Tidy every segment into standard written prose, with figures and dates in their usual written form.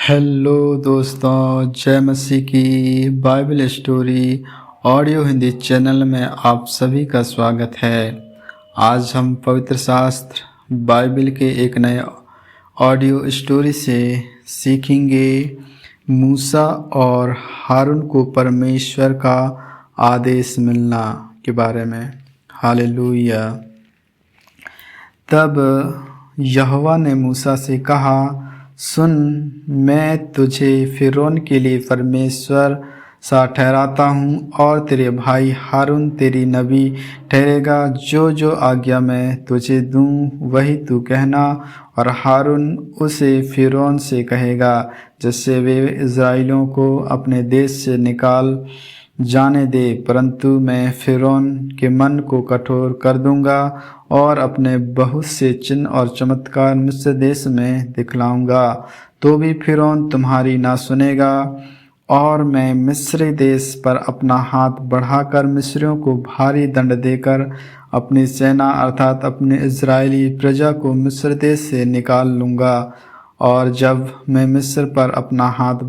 Hello दोस्तों, जय मसीह की Bible story audio Hindi channel में आप सभी का स्वागत है। आज हम पवित्र शास्त्र बाइबल के एक नए ऑडियो स्टोरी से सीखेंगे मूसा और हारून को परमेश्वर का आदेश मिलना के बारे में। हालेलुया। तब यहोवा ने मूसा से कहा, सुन, मैं तुझे फिरौन के लिए परमेश्वर सा ठहराता हूँ और तेरे भाई हारून तेरी नबी ठहरेगा। जो जो आज्ञा मैं तुझे दूँ वही तू कहना। और हारून उसे फिरौन से कहेगा, जिससे वे इज़राइलियों को अपने देश से निकाल जाने दे। परंतु मैं फिरौन के मन को कठोर कर दूंगा और अपने बहुत से चिन्ह और चमत्कार मिस्र देश में दिखलाऊंगा, तो भी फिरौन तुम्हारी ना सुनेगा। और मैं मिस्र देश पर अपना हाथ बढ़ाकर मिस्रियों को भारी दंड देकर अपनी सेना अर्थात अपने इज़राइली प्रजा को मिस्र देश से निकाल लूँगा। और जब मैं मिस्र पर अपना हाथ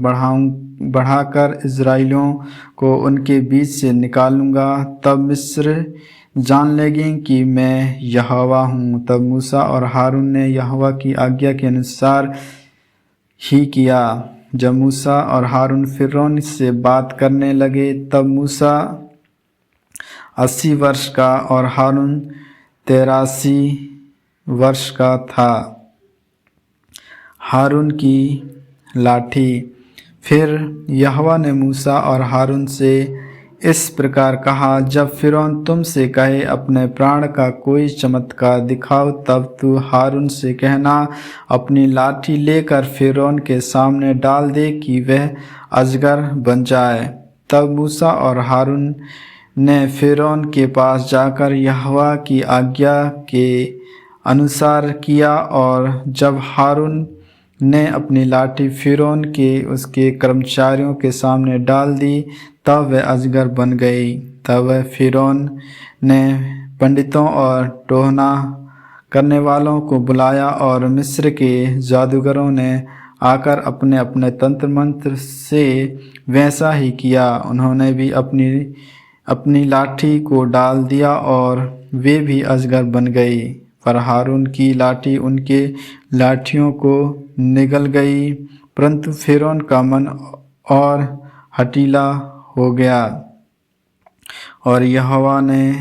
बढ़ाकर इज़राइलियों को उनके बीच से निकालूंगा, तब मिस्र जान लेंगे कि मैं यहोवा हूँ। तब मूसा और हारून ने यहोवा की आज्ञा के अनुसार ही किया। जब मूसा और हारून फिरौन से बात करने लगे, तब मूसा 80 वर्ष का और हारून 83 वर्ष का था। हारून की लाठी। फिर यहोवा ने मूसा और हारून से इस प्रकार कहा, जब फिरौन तुमसे कहे अपने प्राण का कोई चमत्कार दिखाओ, तब तू हारून से कहना, अपनी लाठी लेकर फिरौन के सामने डाल दे कि वह अजगर बन जाए। तब मूसा और हारून ने फिरौन के पास जाकर यहोवा की आज्ञा के अनुसार किया। और जब हारून ने अपनी लाठी फिरौन के उसके कर्मचारियों के सामने डाल दी, तब वह अजगर बन गई। तब वह फिरौन ने पंडितों और टोहना करने वालों को बुलाया, और मिस्र के जादूगरों ने आकर अपने अपने तंत्र मंत्र से वैसा ही किया। उन्होंने भी अपनी अपनी लाठी को डाल दिया और वे भी अजगर बन गई। पर हारून की लाठी उनके लाठियों को निगल गई, परंतु फिरौन का मन और हठीला हो गया और यहोवा ने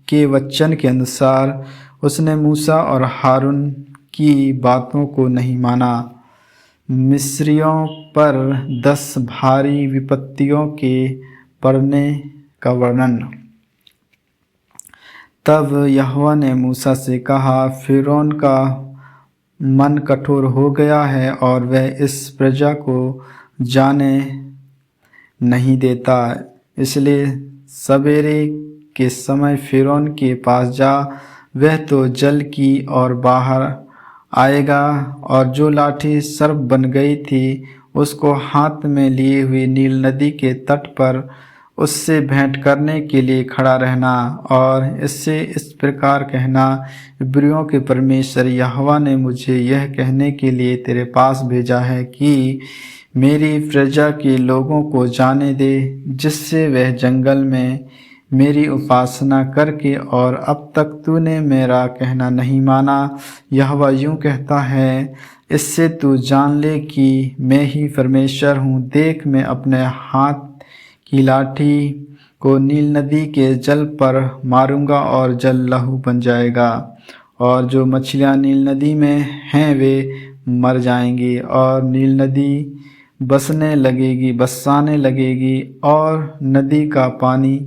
के वचन के अनुसार उसने मूसा और हारून की बातों को नहीं माना। मिस्रियों पर 10 भारी विपत्तियों के पड़ने का वर्णन। तब यहोवा ने मूसा से कहा, फिरौन का मन कठोर हो गया है और वह इस प्रजा को जाने नहीं देता। इसलिए सवेरे के समय फिरौन के पास जा, वह तो जल की ओर बाहर आएगा। और जो लाठी सर्प बन गई थी उसको हाथ में लिए हुए नील नदी के तट पर उससे भेंट करने के लिए खड़ा रहना और इससे इस प्रकार कहना, इब्रियों के परमेश्वर यहोवा ने मुझे यह कहने के लिए तेरे पास भेजा है कि मेरी प्रजा के लोगों को जाने दे, जिससे वह जंगल में मेरी उपासना करके, और अब तक तूने मेरा कहना नहीं माना। यहोवा यूँ कहता है, इससे तू जान ले कि मैं ही परमेश्वर हूँ। देख, मैं अपने हाथ की लाठी को नील नदी के जल पर मारूंगा और जल लहू बन जाएगा, और जो मछलियाँ नील नदी में हैं वे मर जाएंगी, और नील नदी बसाने लगेगी, और नदी का पानी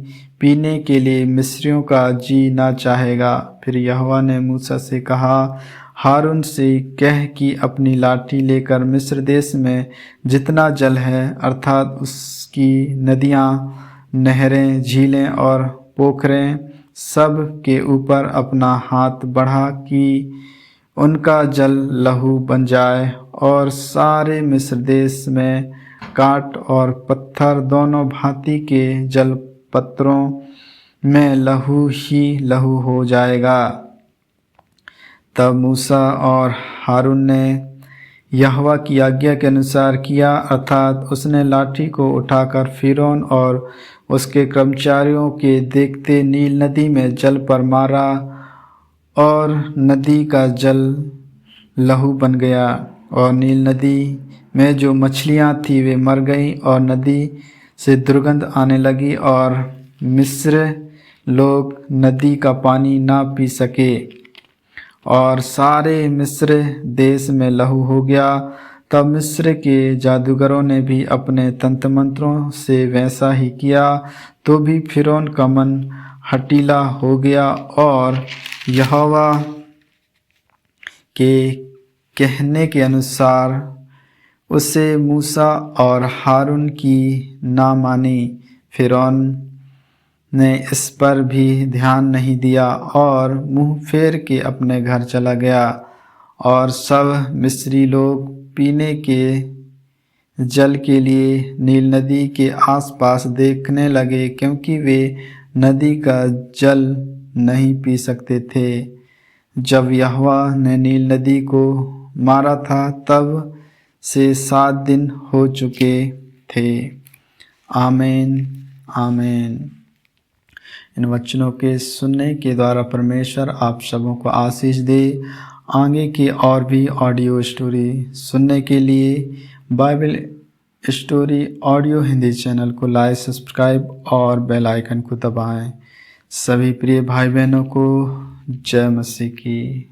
पीने के लिए मिस्रियों का जी ना चाहेगा। फिर यहोवा ने मूसा से कहा, हारून से कह कि अपनी लाठी लेकर मिस्र देश में जितना जल है अर्थात उसकी नदियाँ, नहरें, झीलें और पोखरें सब के ऊपर अपना हाथ बढ़ा कि उनका जल लहू बन जाए, और सारे मिस्र देश में काट और पत्थर दोनों भांति के जल पत्रों में लहू ही लहू हो जाएगा। तब मूसा और हारून ने यहोवा की आज्ञा के अनुसार किया, अर्थात उसने लाठी को उठाकर फिरौन और उसके कर्मचारियों के देखते नील नदी में जल पर मारा और नदी का जल लहू बन गया और नील नदी में जो मछलियां थी वे मर गईं और नदी से दुर्गंध आने लगी और मिस्र लोग नदी का पानी ना पी सके और सारे मिस्र देश में लहू हो गया। तब मिस्र के जादूगरों ने भी अपने तंत्र मंत्रों से वैसा ही किया, तो भी फिरौन का मन हठीला हो गया और यहोवा के कहने के अनुसार उसे मूसा और हारून की ना मानी। फिरौन ने इस पर भी ध्यान नहीं दिया और मुंह फेर के अपने घर चला गया और सब मिस्री लोग पीने के जल के लिए नील नदी के आसपास देखने लगे, क्योंकि वे नदी का जल नहीं पी सकते थे। जब यहोवा ने नील नदी को मारा था तब से 7 दिन हो चुके थे। आमीन आमीन। इन वचनों के सुनने के द्वारा परमेश्वर आप सबों को आशीष दे। आगे की और भी ऑडियो स्टोरी सुनने के लिए Bible story audio Hindi channel को लाइक, सब्सक्राइब और बेल आइकन को दबाएं। सभी प्रिय भाई बहनों को जय मसीह की।